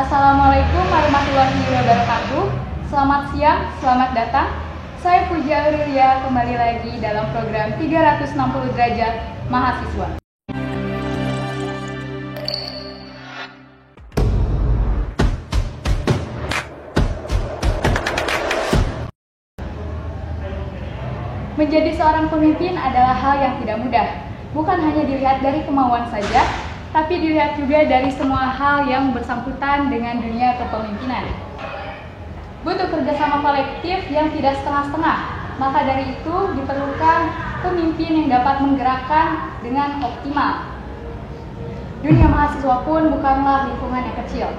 Assalamualaikum warahmatullahi wabarakatuh. Selamat siang, selamat datang. Saya Puja Aurelia kembali lagi dalam program 360 derajat mahasiswa. Menjadi seorang pemimpin adalah hal yang tidak mudah. Bukan hanya dilihat dari kemauan saja, tapi dilihat juga dari semua hal yang bersangkutan dengan dunia kepemimpinan. Butuh kerjasama kolektif yang tidak setengah-setengah, maka dari itu diperlukan pemimpin yang dapat menggerakkan dengan optimal. Dunia mahasiswa pun bukanlah lingkungan yang kecil,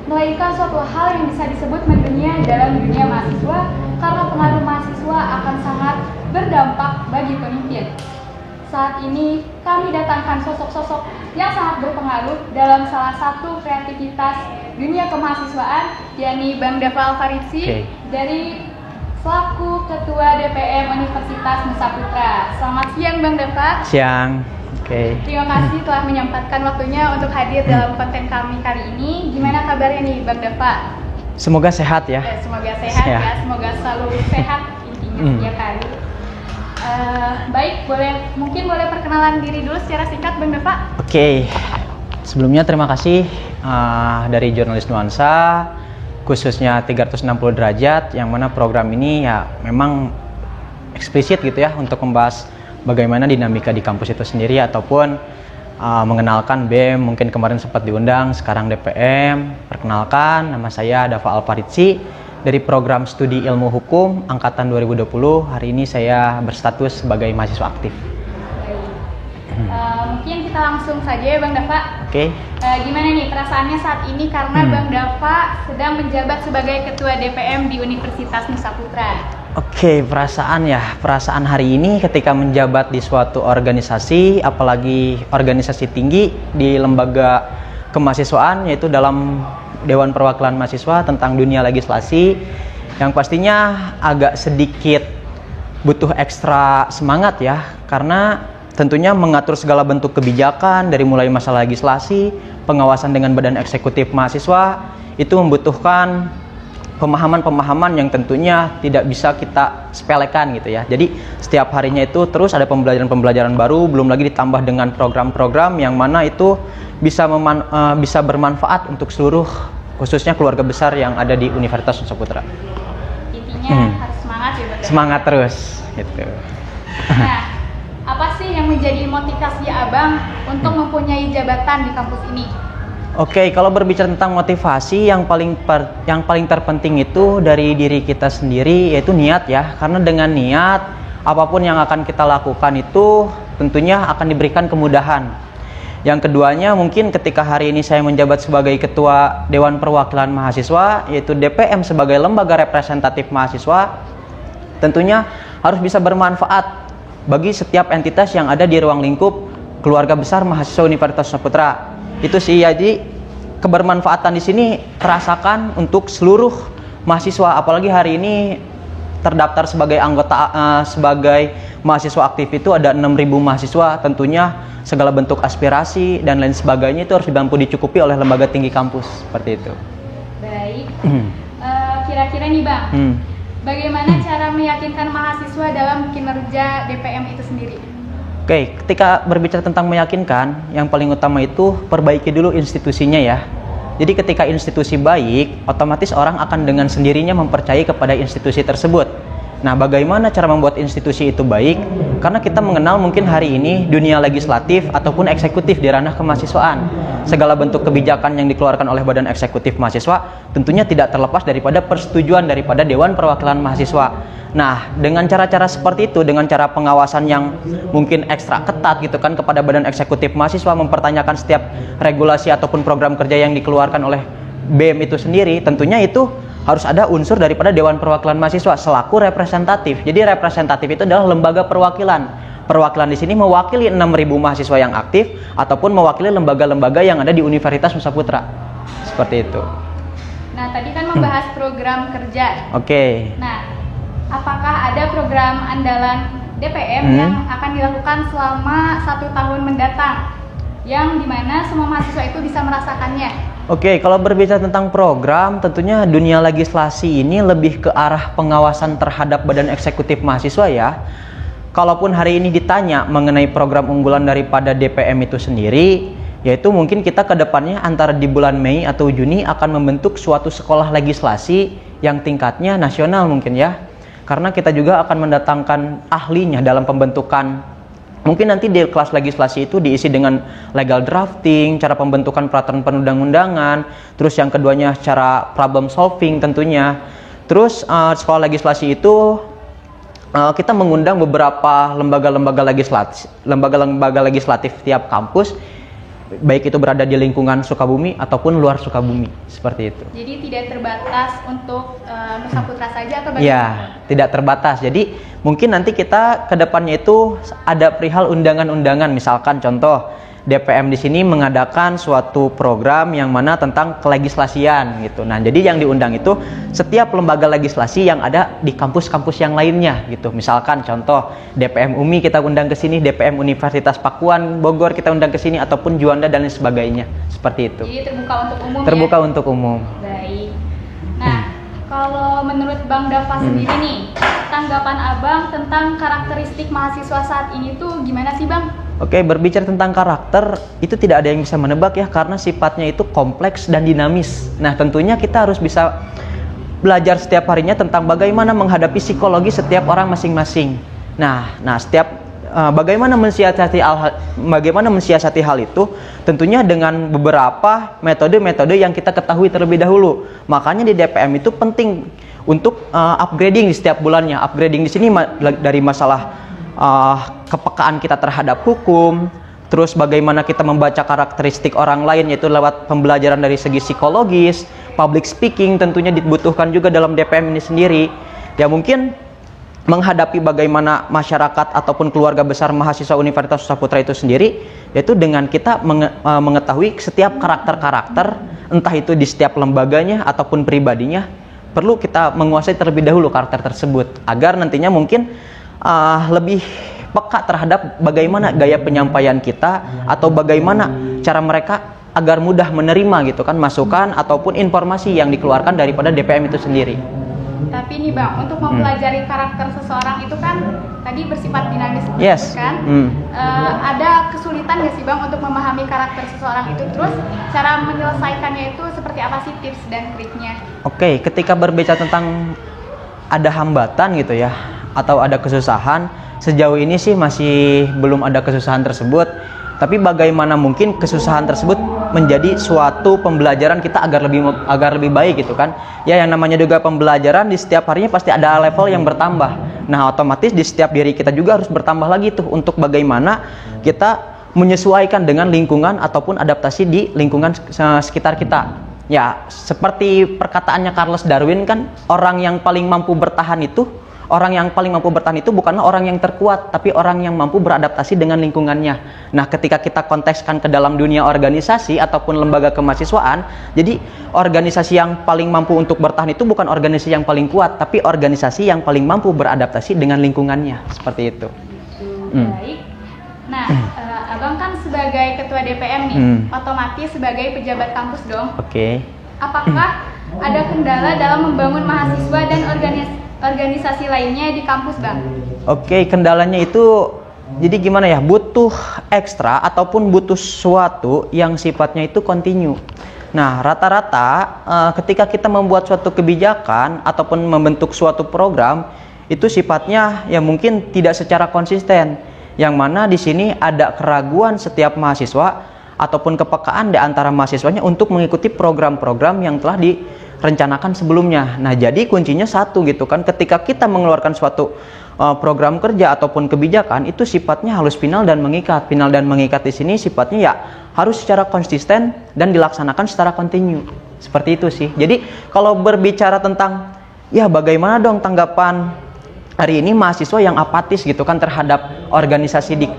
melainkan suatu hal yang bisa disebut mendunia dalam dunia mahasiswa, karena pengaruh mahasiswa akan sangat berdampak bagi pemimpin. Saat ini kami datangkan sosok-sosok yang sangat berpengaruh dalam salah satu kreativitas dunia kemahasiswaan, yakni Bang Dava Alfaridzi dari selaku Ketua DPM Universitas Nusa Putra. Selamat siang Bang Dava. Siang. Terima kasih telah menyempatkan waktunya untuk hadir dalam konten kami kali ini. Gimana kabarnya nih Bang Dava? Semoga sehat ya. Semoga sehat ya, semoga selalu sehat intinya setiap hari. Baik, mungkin boleh perkenalan diri dulu secara singkat Bang Dava. Oke. Sebelumnya terima kasih dari Jurnalis Nuansa, khususnya 360 derajat, yang mana program ini ya memang eksplisit gitu ya untuk membahas bagaimana dinamika di kampus itu sendiri ataupun mengenalkan BEM. Mungkin kemarin sempat diundang, sekarang DPM. Perkenalkan, nama saya Dava Alfaridzi dari program studi ilmu hukum angkatan 2020. Hari ini saya berstatus sebagai mahasiswa aktif. Mungkin kita langsung saja ya Bang Dava. Oke. Gimana nih perasaannya saat ini karena Bang Dava sedang menjabat sebagai Ketua DPM di Universitas Nusa Putra? Oke, perasaan hari ini ketika menjabat di suatu organisasi, apalagi organisasi tinggi di lembaga kemahasiswaan, yaitu dalam Dewan Perwakilan Mahasiswa tentang dunia legislasi, yang pastinya agak sedikit butuh ekstra semangat ya, karena tentunya mengatur segala bentuk kebijakan dari mulai masalah legislasi, pengawasan dengan badan eksekutif mahasiswa, itu membutuhkan pemahaman-pemahaman yang tentunya tidak bisa kita sepelekan gitu ya. Jadi setiap harinya itu terus ada pembelajaran-pembelajaran baru, belum lagi ditambah dengan program-program yang mana itu bisa bermanfaat untuk seluruh, khususnya keluarga besar yang ada di Universitas Nusa Putra. Intinya harus semangat ya Bang. Semangat terus gitu. Nah, apa sih yang menjadi motivasi Abang untuk mempunyai jabatan di kampus ini? Oke, kalau berbicara tentang motivasi, yang paling terpenting itu dari diri kita sendiri, yaitu niat ya. Karena dengan niat, apapun yang akan kita lakukan itu tentunya akan diberikan kemudahan. Yang keduanya, mungkin ketika hari ini saya menjabat sebagai Ketua Dewan Perwakilan Mahasiswa, yaitu DPM sebagai lembaga representatif mahasiswa, tentunya harus bisa bermanfaat bagi setiap entitas yang ada di ruang lingkup keluarga besar mahasiswa Universitas Nusa Putra. Itu sih, jadi kebermanfaatan di sini terasakan untuk seluruh mahasiswa, apalagi hari ini terdaftar sebagai anggota sebagai mahasiswa aktif itu ada 6.000 mahasiswa. Tentunya segala bentuk aspirasi dan lain sebagainya itu harus mampu dicukupi oleh lembaga tinggi kampus, seperti itu. Baik. Kira-kira nih Bang, bagaimana cara meyakinkan mahasiswa dalam kinerja DPM itu sendiri? Oke, ketika berbicara tentang meyakinkan, yang paling utama itu perbaiki dulu institusinya ya. Jadi ketika institusi baik, otomatis orang akan dengan sendirinya mempercayai kepada institusi tersebut. Nah, bagaimana cara membuat institusi itu baik? Karena kita mengenal mungkin hari ini dunia legislatif ataupun eksekutif di ranah kemahasiswaan. Segala bentuk kebijakan yang dikeluarkan oleh badan eksekutif mahasiswa tentunya tidak terlepas daripada persetujuan daripada Dewan Perwakilan Mahasiswa. Nah, dengan cara-cara seperti itu, dengan cara pengawasan yang mungkin ekstra ketat gitu kan kepada badan eksekutif mahasiswa, mempertanyakan setiap regulasi ataupun program kerja yang dikeluarkan oleh BEM itu sendiri, tentunya itu harus ada unsur daripada Dewan Perwakilan Mahasiswa selaku representatif. Jadi representatif itu adalah lembaga perwakilan. Perwakilan di sini mewakili 6.000 mahasiswa yang aktif ataupun mewakili lembaga-lembaga yang ada di Universitas Nusa Putra. Seperti itu. Nah, tadi kan membahas program kerja. Oke. Nah, apakah ada program andalan DPM yang akan dilakukan selama 1 tahun mendatang? yang dimana semua mahasiswa itu bisa merasakannya. Oke, kalau berbicara tentang program, tentunya dunia legislasi ini lebih ke arah pengawasan terhadap badan eksekutif mahasiswa ya. Kalaupun hari ini ditanya mengenai program unggulan daripada DPM itu sendiri, yaitu mungkin kita ke depannya antara di bulan Mei atau Juni akan membentuk suatu sekolah legislasi yang tingkatnya nasional mungkin ya. Karena kita juga akan mendatangkan ahlinya dalam pembentukan. Mungkin nanti di kelas legislasi itu diisi dengan legal drafting, cara pembentukan peraturan perundang-undangan, terus yang keduanya cara problem solving tentunya. Terus sekolah legislasi itu kita mengundang beberapa lembaga-lembaga legislatif tiap kampus, baik itu berada di lingkungan Sukabumi ataupun luar Sukabumi, seperti itu. Jadi tidak terbatas untuk Nusa Putra saja atau bagaimana? Ya, tidak terbatas. Jadi mungkin nanti kita ke depannya itu ada perihal undangan-undangan, misalkan contoh DPM di sini mengadakan suatu program yang mana tentang kelegislasian gitu. Nah, jadi yang diundang itu setiap lembaga legislasi yang ada di kampus-kampus yang lainnya gitu. Misalkan contoh DPM UMI kita undang ke sini, DPM Universitas Pakuan Bogor kita undang ke sini ataupun Juanda dan lain sebagainya. Seperti itu. Jadi terbuka untuk umum. Terbuka ya? Untuk umum. Baik. Nah, kalau menurut Bang Dava sendiri nih, tanggapan Abang tentang karakteristik mahasiswa saat ini tuh gimana sih, Bang? Oke, berbicara tentang karakter, itu tidak ada yang bisa menebak ya, karena sifatnya itu kompleks dan dinamis. Nah, tentunya kita harus bisa belajar setiap harinya tentang bagaimana menghadapi psikologi setiap orang masing-masing. Nah, bagaimana mensiasati hal itu? Tentunya dengan beberapa metode-metode yang kita ketahui terlebih dahulu. Makanya di DPM itu penting untuk upgrading di setiap bulannya. Upgrading di sini dari masalah kepekaan kita terhadap hukum, terus bagaimana kita membaca karakteristik orang lain, yaitu lewat pembelajaran dari segi psikologis, public speaking tentunya dibutuhkan juga dalam DPM ini sendiri. Ya mungkin menghadapi bagaimana masyarakat ataupun keluarga besar mahasiswa Universitas Nusa Putra itu sendiri, yaitu dengan kita mengetahui setiap karakter-karakter, entah itu di setiap lembaganya ataupun pribadinya, perlu kita menguasai terlebih dahulu karakter tersebut, agar nantinya mungkin lebih peka terhadap bagaimana gaya penyampaian kita atau bagaimana cara mereka agar mudah menerima gitu kan masukan ataupun informasi yang dikeluarkan daripada DPM itu sendiri. Tapi nih Bang, untuk mempelajari karakter seseorang itu kan tadi bersifat dinamis, yes. Kan? Ada kesulitan nggak sih Bang untuk memahami karakter seseorang itu? Terus cara menyelesaikannya itu seperti apa sih tips dan triknya? Oke, ketika berbicara tentang ada hambatan gitu ya, atau ada kesusahan, sejauh ini sih masih belum ada kesusahan tersebut. Tapi bagaimana mungkin kesusahan tersebut menjadi suatu pembelajaran kita agar lebih baik gitu kan. Ya yang namanya juga pembelajaran di setiap harinya pasti ada level yang bertambah. Nah otomatis di setiap diri kita juga harus bertambah lagi tuh untuk bagaimana kita menyesuaikan dengan lingkungan ataupun adaptasi di lingkungan sekitar kita. Ya seperti perkataannya Charles Darwin kan, orang yang paling mampu bertahan itu bukanlah orang yang terkuat, tapi orang yang mampu beradaptasi dengan lingkungannya. Nah, ketika kita kontekskan ke dalam dunia organisasi ataupun lembaga kemahasiswaan, jadi organisasi yang paling mampu untuk bertahan itu bukan organisasi yang paling kuat, tapi organisasi yang paling mampu beradaptasi dengan lingkungannya. Seperti itu. Baik. Nah, Abang kan sebagai ketua DPM nih, otomatis sebagai pejabat kampus dong. Oke. Apakah ada kendala dalam membangun mahasiswa dan organisasi lainnya di kampus, Bang? Oke, kendalanya itu jadi gimana ya? Butuh ekstra ataupun butuh sesuatu yang sifatnya itu kontinu. Nah, rata-rata ketika kita membuat suatu kebijakan ataupun membentuk suatu program, itu sifatnya ya mungkin tidak secara konsisten. Yang mana di sini ada keraguan setiap mahasiswa ataupun kepekaan di antara mahasiswanya untuk mengikuti program-program yang telah direncanakan sebelumnya. Nah, jadi kuncinya satu gitu kan, ketika kita mengeluarkan suatu program kerja ataupun kebijakan, itu sifatnya harus final dan mengikat. Final dan mengikat di sini sifatnya ya harus secara konsisten dan dilaksanakan secara kontinu. Seperti itu sih. Jadi kalau berbicara tentang ya bagaimana dong tanggapan hari ini mahasiswa yang apatis gitu kan terhadap organisasi di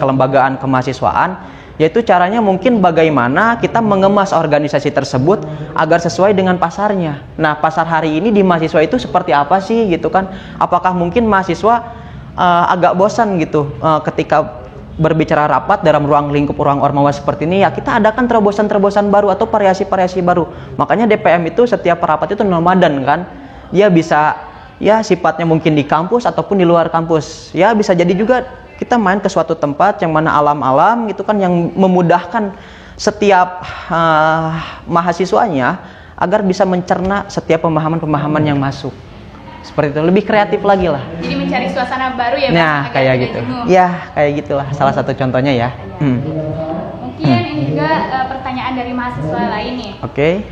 kelembagaan kemahasiswaan, yaitu caranya mungkin bagaimana kita mengemas organisasi tersebut agar sesuai dengan pasarnya. Nah, pasar hari ini di mahasiswa itu seperti apa sih gitu kan? Apakah mungkin mahasiswa agak bosan gitu ketika berbicara rapat dalam ruang lingkup ruang ormawa seperti ini, ya kita adakan terobosan-terobosan baru atau variasi-variasi baru. Makanya DPM itu setiap rapat itu nomaden kan. Dia bisa ya sifatnya mungkin di kampus ataupun di luar kampus. Ya bisa jadi juga kita main ke suatu tempat yang mana alam-alam gitu kan, yang memudahkan setiap mahasiswanya agar bisa mencerna setiap pemahaman-pemahaman yang masuk. Seperti itu, lebih kreatif lagi lah. Jadi mencari suasana baru ya, Bang? Nah, kayak gitu. Ya, kayak gitulah salah satu contohnya ya. Mungkin ini juga pertanyaan dari mahasiswa lain nih. Oke.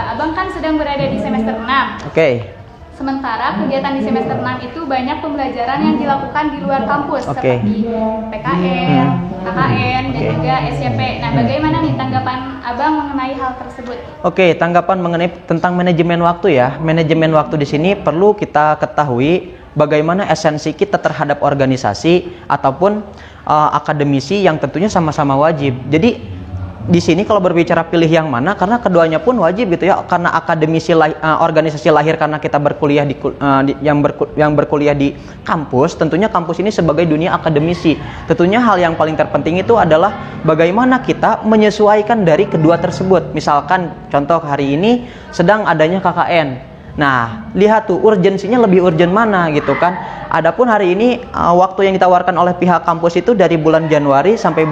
Abang kan sedang berada di semester 6. Oke. Sementara kegiatan di semester 6 itu banyak pembelajaran yang dilakukan di luar kampus, seperti PKN, KKN, dan juga SYP. Nah, bagaimana nih tanggapan Abang mengenai hal tersebut? Oke, tanggapan mengenai tentang manajemen waktu ya. Manajemen waktu di sini perlu kita ketahui bagaimana esensi kita terhadap organisasi ataupun akademisi yang tentunya sama-sama wajib. Jadi di sini kalau berbicara pilih yang mana, karena keduanya pun wajib gitu ya, karena akademisi organisasi lahir karena kita berkuliah yang berkuliah di kampus, tentunya kampus ini sebagai dunia akademisi. Tentunya hal yang paling terpenting itu adalah bagaimana kita menyesuaikan dari kedua tersebut. Misalkan contoh hari ini sedang adanya KKN. Nah, lihat tuh urgensinya lebih urgent mana gitu kan. Adapun hari ini waktu yang ditawarkan oleh pihak kampus itu dari bulan Januari sampai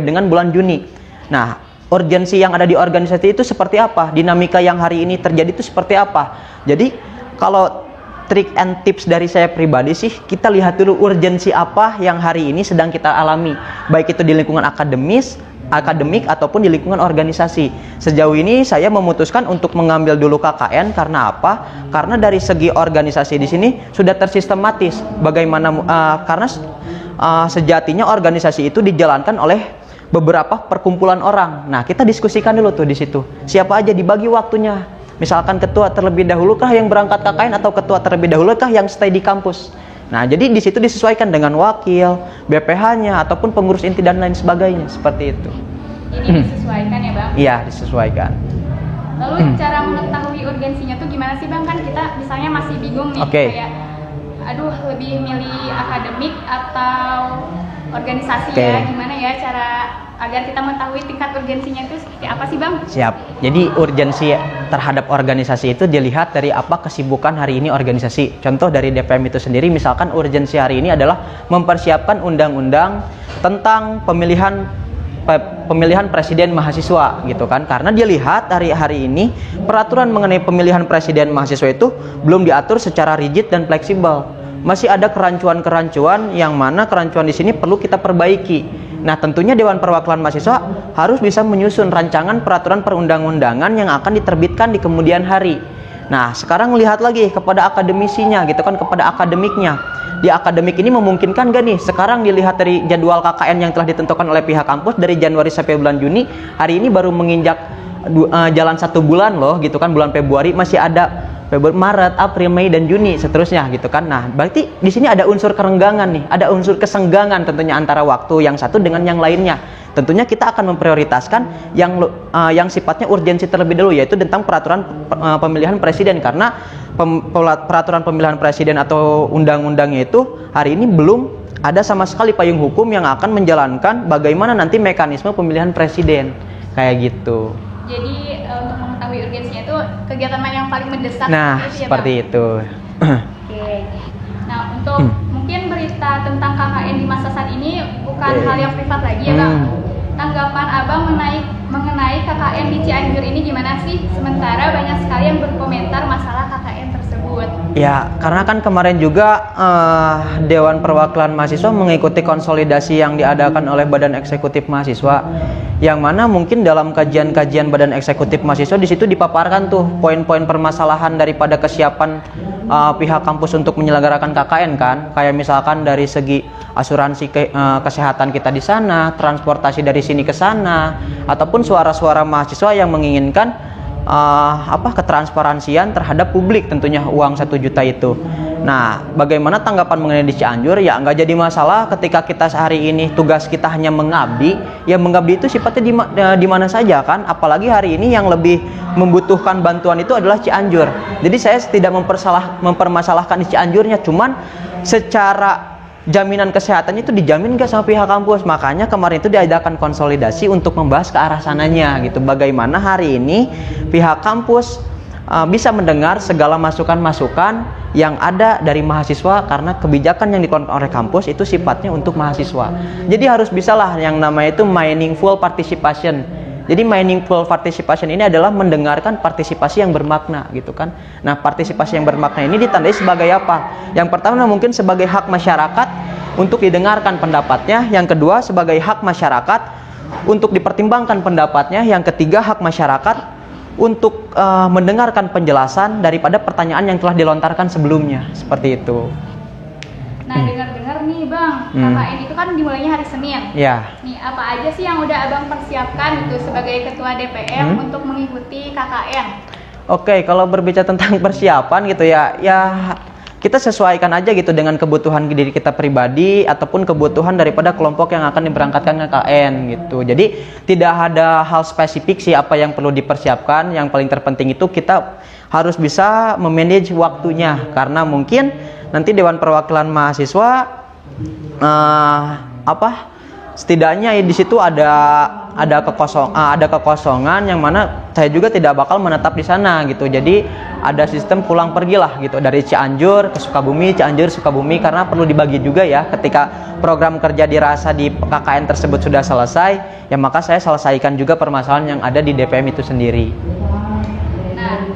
dengan bulan Juni. Nah, urgensi yang ada di organisasi itu seperti apa? Dinamika yang hari ini terjadi itu seperti apa? Jadi, kalau trik and tips dari saya pribadi sih, kita lihat dulu urgensi apa yang hari ini sedang kita alami. Baik itu di lingkungan akademik ataupun di lingkungan organisasi. Sejauh ini saya memutuskan untuk mengambil dulu KKN karena apa? Karena dari segi organisasi di sini sudah tersistematis. Bagaimana karena sejatinya organisasi itu dijalankan oleh beberapa perkumpulan orang. Nah, kita diskusikan dulu tuh di situ. Siapa aja dibagi waktunya. Misalkan ketua terlebih dahulu kah yang berangkat KKN atau ketua terlebih dahulu kah yang stay di kampus. Nah, jadi di situ disesuaikan dengan wakil, BPH-nya ataupun pengurus inti dan lain sebagainya, seperti itu. Jadi disesuaikan ya, Bang? Iya, disesuaikan. Lalu cara mengetahui urgensinya tuh gimana sih, Bang? Kan kita misalnya masih bingung nih, kayak aduh lebih milih akademik atau organisasi ya, gimana ya cara agar kita mengetahui tingkat urgensinya itu seperti apa sih, Bang? Siap. Jadi urgensi terhadap organisasi itu dilihat dari apa kesibukan hari ini organisasi. Contoh dari DPM itu sendiri, misalkan urgensi hari ini adalah mempersiapkan undang-undang tentang pemilihan presiden mahasiswa gitu kan, karena dia lihat hari ini peraturan mengenai pemilihan presiden mahasiswa itu belum diatur secara rigid dan fleksibel. Masih ada kerancuan-kerancuan yang mana kerancuan di sini perlu kita perbaiki. Nah, tentunya Dewan Perwakilan Mahasiswa harus bisa menyusun rancangan peraturan perundang-undangan yang akan diterbitkan di kemudian hari. Nah, sekarang lihat lagi kepada akademisinya gitu kan, kepada akademiknya. Di akademik ini memungkinkan gak nih sekarang dilihat dari jadwal KKN yang telah ditentukan oleh pihak kampus dari Januari sampai bulan Juni, hari ini baru menginjak jalan 1 bulan loh gitu kan, bulan Februari masih ada Maret, April, Mei, dan Juni seterusnya gitu kan. Nah, berarti di sini ada unsur kerenggangan nih, ada unsur kesenggangan tentunya antara waktu yang satu dengan yang lainnya. Tentunya kita akan memprioritaskan yang sifatnya urgensi terlebih dahulu, yaitu tentang peraturan pemilihan presiden, karena peraturan pemilihan presiden atau undang-undangnya itu hari ini belum ada sama sekali payung hukum yang akan menjalankan bagaimana nanti mekanisme pemilihan presiden kayak gitu. Jadi untuk mengetahui urgensinya itu kegiatan yang paling mendesak. Nah, gitu seperti ya, itu. Oke. Nah, untuk mungkin berita tentang KKN di masa saat ini bukan hal yang privat lagi ya, Bang. Tanggapan Abang mengenai KKN di Cianjur ini gimana sih? Sementara banyak sekali yang berkomentar masalah KKN tersebut. Ya, karena kan kemarin juga Dewan Perwakilan Mahasiswa mengikuti konsolidasi yang diadakan oleh Badan Eksekutif Mahasiswa, yang mana mungkin dalam kajian-kajian Badan Eksekutif Mahasiswa di situ dipaparkan tuh poin-poin permasalahan daripada kesiapan pihak kampus untuk menyelenggarakan KKN kan, kayak misalkan dari segi asuransi kesehatan kita di sana, transportasi dari sini ke sana, ataupun suara-suara mahasiswa yang menginginkan ketransparansian terhadap publik, tentunya uang 1 juta itu. Nah, bagaimana tanggapan mengenai di Cianjur? Ya nggak jadi masalah ketika kita sehari ini tugas kita hanya mengabdi. Ya mengabdi itu sifatnya di mana saja kan. Apalagi hari ini yang lebih membutuhkan bantuan itu adalah Cianjur. Jadi saya tidak mempermasalahkan di Cianjurnya, cuman secara jaminan kesehatan itu dijamin nggak sama pihak kampus. Makanya kemarin itu diadakan konsolidasi untuk membahas ke arah sananya gitu. Bagaimana hari ini pihak kampus bisa mendengar segala masukan-masukan yang ada dari mahasiswa, karena kebijakan yang dikeluarkan oleh kampus itu sifatnya untuk mahasiswa. Jadi harus bisalah yang namanya itu meaningful participation. Jadi meaningful participation ini adalah mendengarkan partisipasi yang bermakna gitu kan. Nah, partisipasi yang bermakna ini ditandai sebagai apa? Yang pertama mungkin sebagai hak masyarakat untuk didengarkan pendapatnya. Yang kedua sebagai hak masyarakat untuk dipertimbangkan pendapatnya. Yang ketiga hak masyarakat untuk mendengarkan penjelasan daripada pertanyaan yang telah dilontarkan sebelumnya. Seperti itu. Nah, dengar-dengar nih Bang, KKN itu kan dimulainya hari Senin. Ya. Nih, apa aja sih yang udah Abang persiapkan itu sebagai Ketua DPM untuk mengikuti KKN? Oke, kalau berbicara tentang persiapan gitu ya kita sesuaikan aja gitu dengan kebutuhan diri kita pribadi ataupun kebutuhan daripada kelompok yang akan diberangkatkan ke KKN gitu. Jadi tidak ada hal spesifik sih apa yang perlu dipersiapkan. Yang paling terpenting itu kita harus bisa memanage waktunya, karena mungkin nanti Dewan Perwakilan Mahasiswa setidaknya di situ ada kekosongan yang mana saya juga tidak bakal menetap di sana gitu. Jadi ada sistem pulang pergi lah gitu, dari Cianjur ke Sukabumi, Cianjur Sukabumi, karena perlu dibagi juga ya. Ketika program kerja dirasa di KKN tersebut sudah selesai, ya maka saya selesaikan juga permasalahan yang ada di DPM itu sendiri. Nah,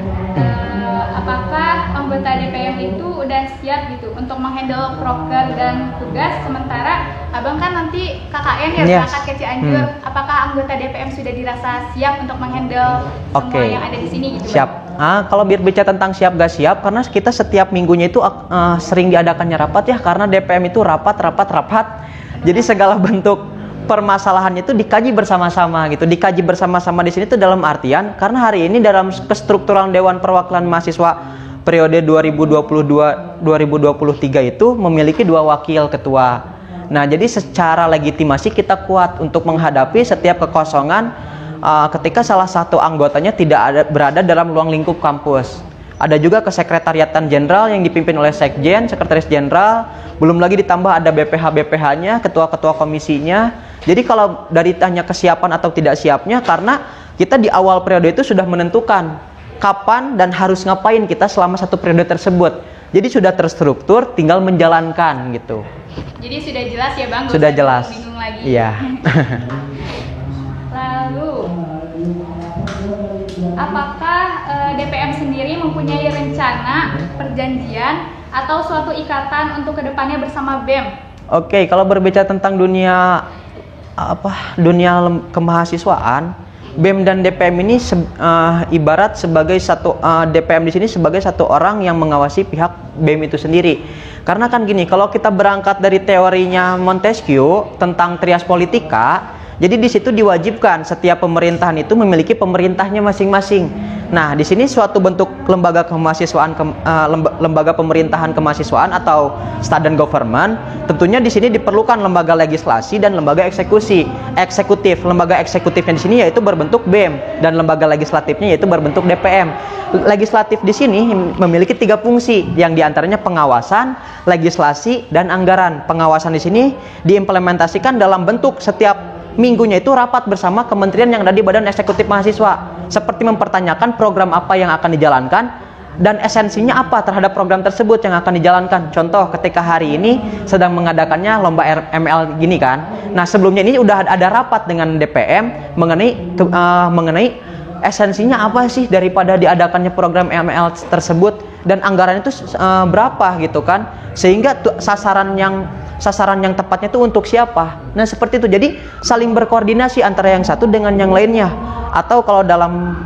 apakah anggota DPM itu udah siap gitu untuk menghandle proker dan tugas, sementara Abang kan nanti KKN ya berangkat ke Cianjur. Apakah anggota DPM sudah dirasa siap untuk menghandle semua yang ada di sini gitu? Siap. Kalau bicara tentang siap gak siap, karena kita setiap minggunya itu sering diadakannya rapat ya, karena DPM itu rapat. Jadi segala bentuk permasalahannya itu dikaji bersama-sama gitu. Dikaji bersama-sama di sini itu dalam artian karena hari ini dalam kestrukturan Dewan Perwakilan Mahasiswa periode 2022-2023 itu memiliki 2 wakil ketua. Nah, jadi secara legitimasi kita kuat untuk menghadapi setiap kekosongan ketika salah satu anggotanya tidak berada dalam ruang lingkup kampus. Ada juga kesekretariatan jenderal yang dipimpin oleh sekjen, sekretaris jenderal, belum lagi ditambah ada BPH-BPH-nya, ketua-ketua komisinya. Jadi kalau dari tanya kesiapan atau tidak siapnya, karena kita di awal periode itu sudah menentukan kapan dan harus ngapain kita selama 1 periode tersebut. Jadi sudah terstruktur, tinggal menjalankan gitu. Jadi sudah jelas ya Bang? Sudah jelas. Bingung lagi. Iya. Lalu, apakah DPM sendiri mempunyai rencana, perjanjian, atau suatu ikatan untuk kedepannya bersama BEM? Oke, kalau berbicara tentang dunia kemahasiswaan, BEM dan DPM ini ibarat sebagai satu DPM di sini sebagai satu orang yang mengawasi pihak BEM itu sendiri. Karena kan gini, kalau kita berangkat dari teorinya Montesquieu tentang trias politika, jadi di situ diwajibkan setiap pemerintahan itu memiliki pemerintahnya masing-masing. Nah, di sini suatu bentuk lembaga kemahasiswaan, lembaga pemerintahan kemahasiswaan atau student government, tentunya di sini diperlukan lembaga legislasi dan lembaga eksekutif. Lembaga eksekutifnya di sini yaitu berbentuk BEM dan lembaga legislatifnya yaitu berbentuk DPM. Legislatif di sini memiliki 3 fungsi, yang diantaranya pengawasan, legislasi, dan anggaran. Pengawasan di sini diimplementasikan dalam bentuk setiap minggunya itu rapat bersama kementerian yang ada di Badan Eksekutif Mahasiswa, seperti mempertanyakan program apa yang akan dijalankan dan esensinya apa terhadap program tersebut yang akan dijalankan. Contoh, ketika hari ini sedang mengadakannya lomba ML gini kan. Nah, sebelumnya ini udah ada rapat dengan DPM mengenai esensinya apa sih daripada diadakannya program ML tersebut dan anggarannya itu berapa gitu kan, sehingga sasaran yang tepatnya itu untuk siapa. Nah, seperti itu. Jadi saling berkoordinasi antara yang satu dengan yang lainnya, atau kalau dalam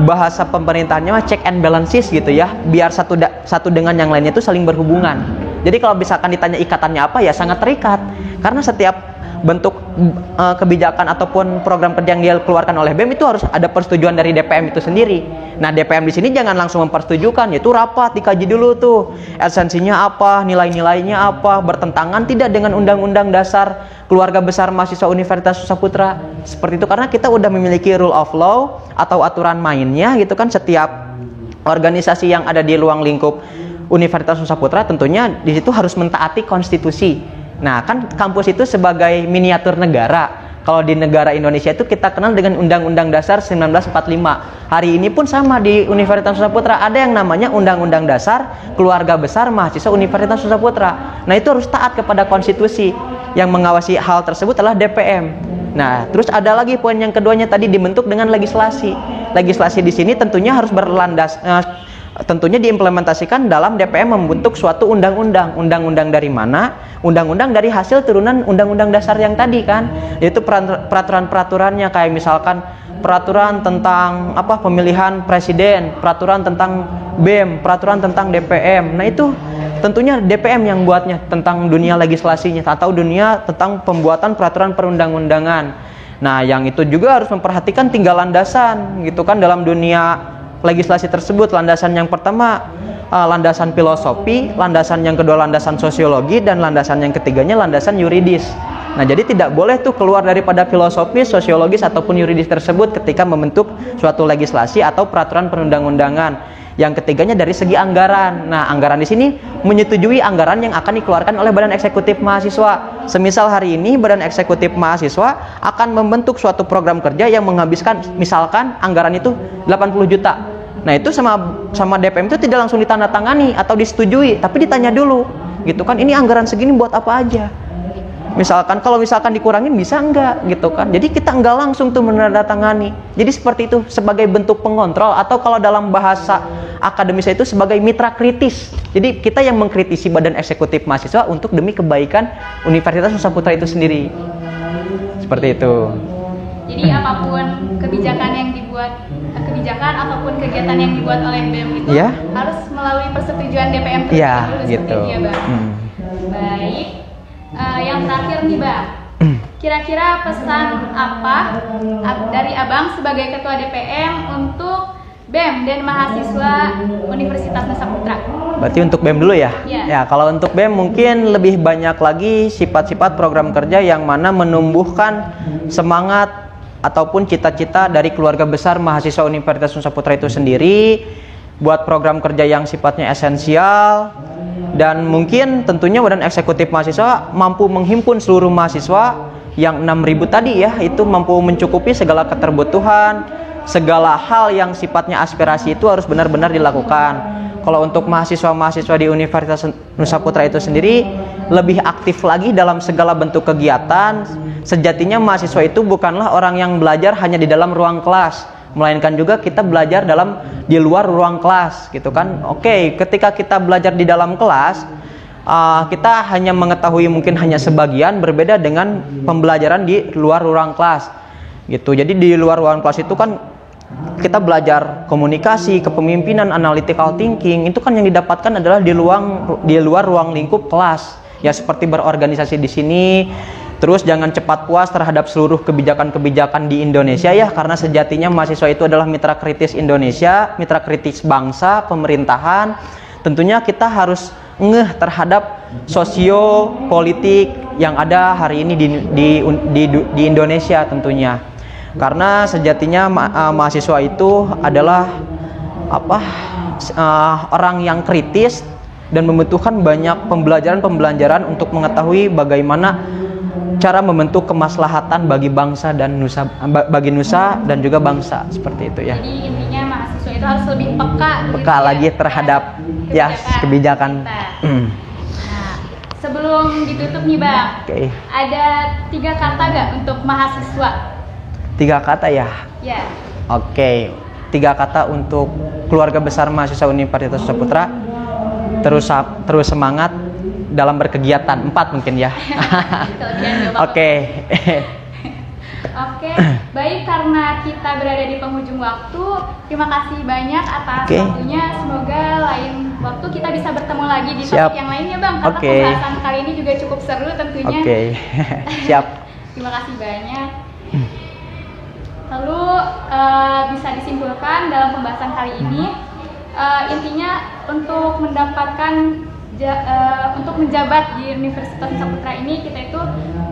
bahasa pemerintahannya check and balances gitu ya, biar satu dengan yang lainnya itu saling berhubungan. Jadi kalau misalkan ditanya ikatannya apa, ya sangat terikat, karena setiap bentuk kebijakan ataupun program kerja yang dikeluarkan oleh BEM itu harus ada persetujuan dari DPM itu sendiri. Nah, DPM di sini jangan langsung mempersetujukan, yaitu rapat, dikaji dulu tuh esensinya apa, nilai-nilainya apa, bertentangan tidak dengan Undang-Undang Dasar Keluarga Besar Mahasiswa Universitas Saputra. Seperti itu, karena kita udah memiliki rule of law atau aturan mainnya gitu kan. Setiap organisasi yang ada di ruang lingkup Universitas Nusa Putra tentunya di situ harus mentaati konstitusi. Nah, kan kampus itu sebagai miniatur negara. Kalau di negara Indonesia itu kita kenal dengan Undang-Undang Dasar 1945. Hari ini pun sama di Universitas Nusa Putra ada yang namanya Undang-Undang Dasar Keluarga Besar Mahasiswa Universitas Nusa Putra. Nah, itu harus taat kepada konstitusi. Yang mengawasi hal tersebut adalah DPM. Nah, terus ada lagi poin yang keduanya tadi dibentuk dengan legislasi. Legislasi di sini tentunya harus tentunya diimplementasikan dalam DPM membentuk suatu undang-undang. Undang-undang dari mana? Undang-undang dari hasil turunan undang-undang dasar yang tadi kan, yaitu peraturan-peraturannya kayak misalkan peraturan tentang pemilihan presiden, peraturan tentang BEM, peraturan tentang DPM. Nah, itu tentunya DPM yang buatnya tentang dunia legislasinya atau dunia tentang pembuatan peraturan perundang-undangan. Nah, yang itu juga harus memperhatikan tinggal landasan gitu kan dalam dunia legislasi tersebut. Landasan yang pertama landasan filosofi, landasan yang kedua landasan sosiologi, dan landasan yang ketiganya landasan yuridis. Nah, jadi tidak boleh tuh keluar daripada filosofis, sosiologis ataupun yuridis tersebut ketika membentuk suatu legislasi atau peraturan perundang-undangan. Yang ketiganya dari segi anggaran. Nah, anggaran di sini menyetujui anggaran yang akan dikeluarkan oleh Badan Eksekutif Mahasiswa. Semisal hari ini Badan Eksekutif Mahasiswa akan membentuk suatu program kerja yang menghabiskan misalkan anggaran itu 80 juta. Nah, itu sama DPM itu tidak langsung ditandatangani atau disetujui, tapi ditanya dulu. Gitu kan, ini anggaran segini buat apa aja? Misalkan kalau dikurangin bisa enggak gitu kan. Jadi kita enggak langsung tuh menandatangani. Jadi seperti itu sebagai bentuk pengontrol, atau kalau dalam bahasa akademisnya itu sebagai mitra kritis. Jadi kita yang mengkritisi Badan Eksekutif Mahasiswa untuk demi kebaikan Universitas Nusa Putra itu sendiri. Seperti itu. Jadi apapun kebijakan ataupun kegiatan yang dibuat oleh BEM itu harus melalui persetujuan DPM terlebih dahulu, gitu. Seperti itu ya, Bang. Baik. Yang terakhir nih, Bang, kira-kira pesan apa dari Abang sebagai Ketua DPM untuk BEM dan mahasiswa Universitas Nusa Putra? Berarti untuk BEM dulu ya? Ya, kalau untuk BEM mungkin lebih banyak lagi sifat-sifat program kerja yang mana menumbuhkan semangat ataupun cita-cita dari keluarga besar mahasiswa Universitas Nusa Putra itu sendiri, buat program kerja yang sifatnya esensial. Dan mungkin tentunya Badan Eksekutif Mahasiswa mampu menghimpun seluruh mahasiswa yang 6.000 tadi ya, itu mampu mencukupi segala keterbutuhan, segala hal yang sifatnya aspirasi itu harus benar-benar dilakukan. Kalau untuk mahasiswa-mahasiswa di Universitas Nusa Putra itu sendiri lebih aktif lagi dalam segala bentuk kegiatan. Sejatinya mahasiswa itu bukanlah orang yang belajar hanya di dalam ruang kelas, melainkan juga kita belajar di luar ruang kelas gitu kan. Oke, ketika kita belajar di dalam kelas, kita hanya mengetahui mungkin hanya sebagian, berbeda dengan pembelajaran di luar ruang kelas gitu. Jadi di luar ruang kelas itu kan kita belajar komunikasi, kepemimpinan, analytical thinking. Itu kan yang didapatkan adalah di luar ruang lingkup kelas. Ya seperti berorganisasi di sini. Terus jangan cepat puas terhadap seluruh kebijakan-kebijakan di Indonesia ya, karena sejatinya mahasiswa itu adalah mitra kritis Indonesia, mitra kritis bangsa, pemerintahan. Tentunya kita harus ngeh terhadap sosio-politik yang ada hari ini di Indonesia tentunya. Karena sejatinya mahasiswa itu adalah orang yang kritis dan membutuhkan banyak pembelajaran untuk mengetahui bagaimana cara membentuk kemaslahatan bagi bangsa dan bagi nusa dan juga bangsa, seperti itu ya. Jadi intinya mahasiswa itu harus lebih peka lagi terhadap kebijakan. Nah, sebelum ditutup nih Bang, ada 3 kata gak untuk mahasiswa? 3 kata ya? Ya. Oke, 3 kata untuk keluarga besar mahasiswa Universitas Nusa Putra. Terus semangat dalam berkegiatan. 4 mungkin ya. Oke, baik, karena kita berada di penghujung waktu, terima kasih banyak atas waktunya. Semoga lain waktu kita bisa bertemu lagi di topik yang lainnya Bang, karena pembahasan kali ini juga cukup seru tentunya. Siap. Terima kasih banyak. Lalu bisa disimpulkan dalam pembahasan kali ini, intinya untuk mendapatkan untuk menjabat di Universitas Nusa Putra ini, kita itu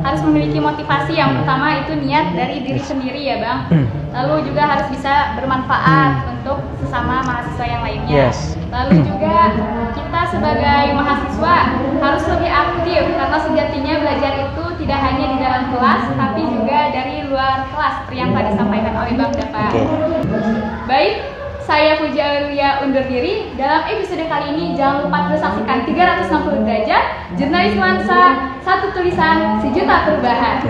harus memiliki motivasi. Yang pertama itu niat dari diri sendiri ya Bang. Lalu juga harus bisa bermanfaat untuk sesama mahasiswa yang lainnya. Yes. Lalu juga kita sebagai mahasiswa harus lebih aktif karena sejatinya belajar itu tidak hanya di dalam kelas tapi juga dari luar kelas seperti yang tadi disampaikan oleh Bang Dapa. Baik, saya Puji Aurelia undur diri. Dalam episode kali ini jangan lupa terus saksikan 360 derajat Jurnalis Nuansa, satu tulisan sejuta perubahan.